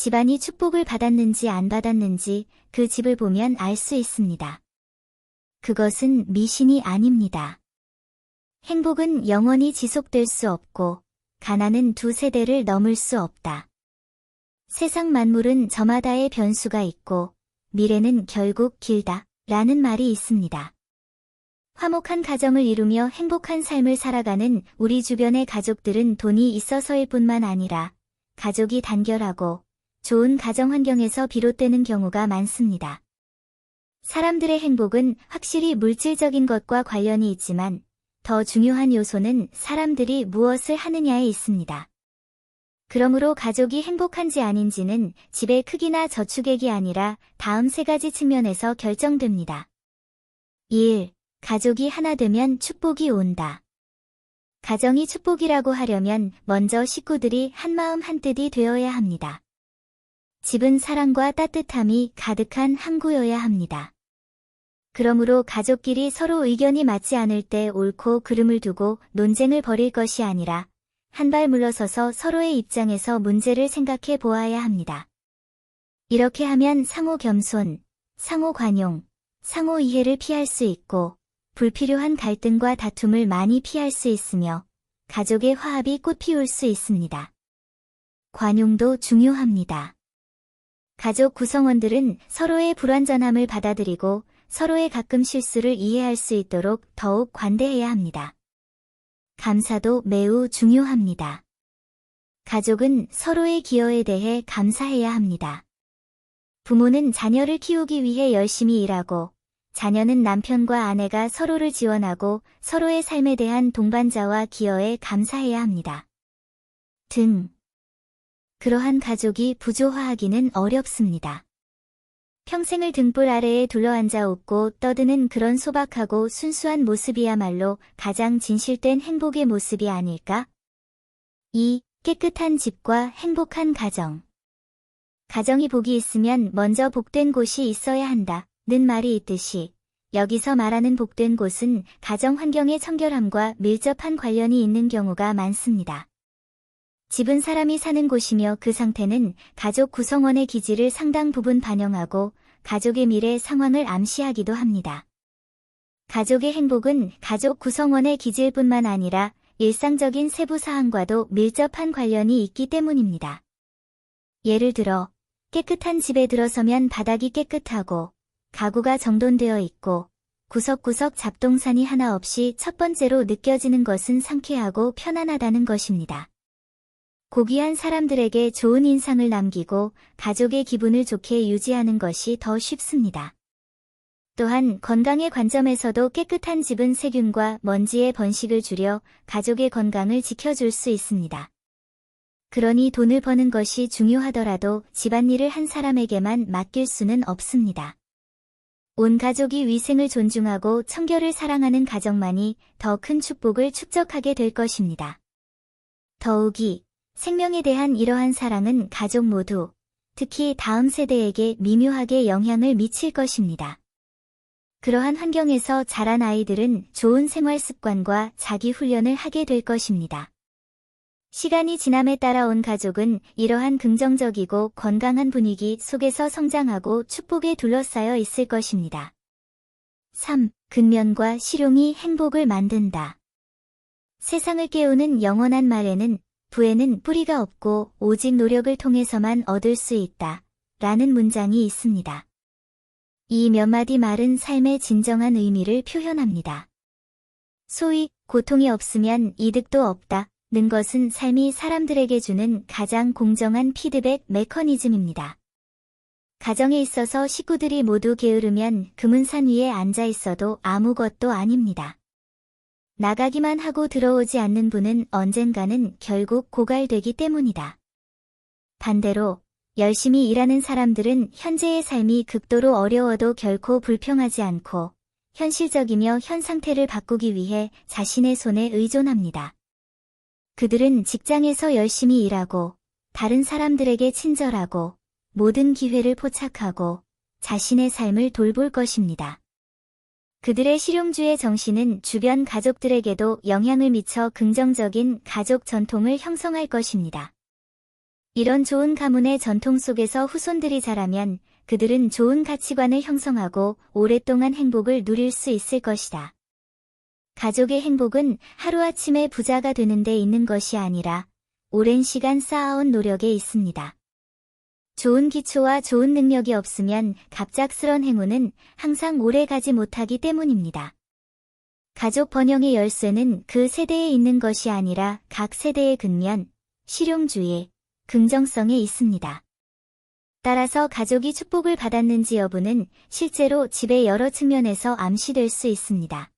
집안이 축복을 받았는지 안 받았는지 그 집을 보면 알 수 있습니다. 그것은 미신이 아닙니다. 행복은 영원히 지속될 수 없고 가난은 두 세대를 넘을 수 없다. 세상 만물은 저마다의 변수가 있고 미래는 결국 길다 라는 말이 있습니다. 화목한 가정을 이루며 행복한 삶을 살아가는 우리 주변의 가족들은 돈이 있어서일 뿐만 아니라 가족이 단결하고 좋은 가정 환경에서 비롯되는 경우가 많습니다. 사람들의 행복은 확실히 물질적인 것과 관련이 있지만 더 중요한 요소는 사람들이 무엇을 하느냐에 있습니다. 그러므로 가족이 행복한지 아닌지는 집의 크기나 저축액이 아니라 다음 세 가지 측면에서 결정됩니다. 1. 가족이 하나 되면 축복이 온다. 가정이 축복이라고 하려면 먼저 식구들이 한마음 한뜻이 되어야 합니다. 집은 사랑과 따뜻함이 가득한 항구여야 합니다. 그러므로 가족끼리 서로 의견이 맞지 않을 때 옳고 그름을 두고 논쟁을 벌일 것이 아니라 한 발 물러서서 서로의 입장에서 문제를 생각해 보아야 합니다. 이렇게 하면 상호 겸손, 상호 관용, 상호 이해를 피할 수 있고 불필요한 갈등과 다툼을 많이 피할 수 있으며 가족의 화합이 꽃피울 수 있습니다. 관용도 중요합니다. 가족 구성원들은 서로의 불완전함을 받아들이고 서로의 가끔 실수를 이해할 수 있도록 더욱 관대해야 합니다. 감사도 매우 중요합니다. 가족은 서로의 기여에 대해 감사해야 합니다. 부모는 자녀를 키우기 위해 열심히 일하고 자녀는 남편과 아내가 서로를 지원하고 서로의 삶에 대한 동반자와 기여에 감사해야 합니다. 그러한 가족이 부조화하기는 어렵습니다. 평생을 등불 아래에 둘러앉아 웃고 떠드는 그런 소박하고 순수한 모습이야말로 가장 진실된 행복의 모습이 아닐까? 2. 깨끗한 집과 행복한 가정. 가정이 복이 있으면 먼저 복된 곳이 있어야 한다는 말이 있듯이 여기서 말하는 복된 곳은 가정 환경의 청결함과 밀접한 관련이 있는 경우가 많습니다. 집은 사람이 사는 곳이며 그 상태는 가족 구성원의 기질을 상당 부분 반영하고 가족의 미래 상황을 암시하기도 합니다. 가족의 행복은 가족 구성원의 기질뿐만 아니라 일상적인 세부 사항과도 밀접한 관련이 있기 때문입니다. 예를 들어 깨끗한 집에 들어서면 바닥이 깨끗하고 가구가 정돈되어 있고 구석구석 잡동사니 하나 없이 첫 번째로 느껴지는 것은 상쾌하고 편안하다는 것입니다. 고귀한 사람들에게 좋은 인상을 남기고 가족의 기분을 좋게 유지하는 것이 더 쉽습니다. 또한 건강의 관점에서도 깨끗한 집은 세균과 먼지의 번식을 줄여 가족의 건강을 지켜줄 수 있습니다. 그러니 돈을 버는 것이 중요하더라도 집안일을 한 사람에게만 맡길 수는 없습니다. 온 가족이 위생을 존중하고 청결을 사랑하는 가정만이 더 큰 축복을 축적하게 될 것입니다. 더욱이 생명에 대한 이러한 사랑은 가족 모두, 특히 다음 세대에게 미묘하게 영향을 미칠 것입니다. 그러한 환경에서 자란 아이들은 좋은 생활 습관과 자기 훈련을 하게 될 것입니다. 시간이 지남에 따라 온 가족은 이러한 긍정적이고 건강한 분위기 속에서 성장하고 축복에 둘러싸여 있을 것입니다. 3. 근면과 실용이 행복을 만든다. 세상을 깨우는 영원한 말에는 부에는 뿌리가 없고 오직 노력을 통해서만 얻을 수 있다 라는 문장이 있습니다. 이 몇 마디 말은 삶의 진정한 의미를 표현합니다. 소위 고통이 없으면 이득도 없다는 것은 삶이 사람들에게 주는 가장 공정한 피드백 메커니즘입니다. 가정에 있어서 식구들이 모두 게으르면 금은산 위에 앉아 있어도 아무것도 아닙니다. 나가기만 하고 들어오지 않는 분은 언젠가는 결국 고갈되기 때문이다. 반대로 열심히 일하는 사람들은 현재의 삶이 극도로 어려워도 결코 불평하지 않고 현실적이며 현 상태를 바꾸기 위해 자신의 손에 의존합니다. 그들은 직장에서 열심히 일하고 다른 사람들에게 친절하고 모든 기회를 포착하고 자신의 삶을 돌볼 것입니다. 그들의 실용주의 정신은 주변 가족들에게도 영향을 미쳐 긍정적인 가족 전통을 형성할 것입니다. 이런 좋은 가문의 전통 속에서 후손들이 자라면 그들은 좋은 가치관을 형성하고 오랫동안 행복을 누릴 수 있을 것이다. 가족의 행복은 하루아침에 부자가 되는 데 있는 것이 아니라 오랜 시간 쌓아온 노력에 있습니다. 좋은 기초와 좋은 능력이 없으면 갑작스런 행운은 항상 오래 가지 못하기 때문입니다. 가족 번영의 열쇠는 그 세대에 있는 것이 아니라 각 세대의 근면, 실용주의, 긍정성에 있습니다. 따라서 가족이 축복을 받았는지 여부는 실제로 집의 여러 측면에서 암시될 수 있습니다.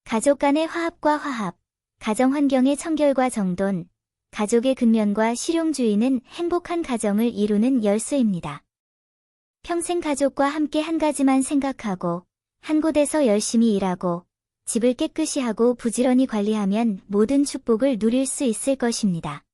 가족 간의 화합과 화합, 가정 환경의 청결과 정돈, 가족의 근면과 실용주의는 행복한 가정을 이루는 열쇠입니다. 평생 가족과 함께 한 가지만 생각하고 한 곳에서 열심히 일하고 집을 깨끗이 하고 부지런히 관리하면 모든 축복을 누릴 수 있을 것입니다.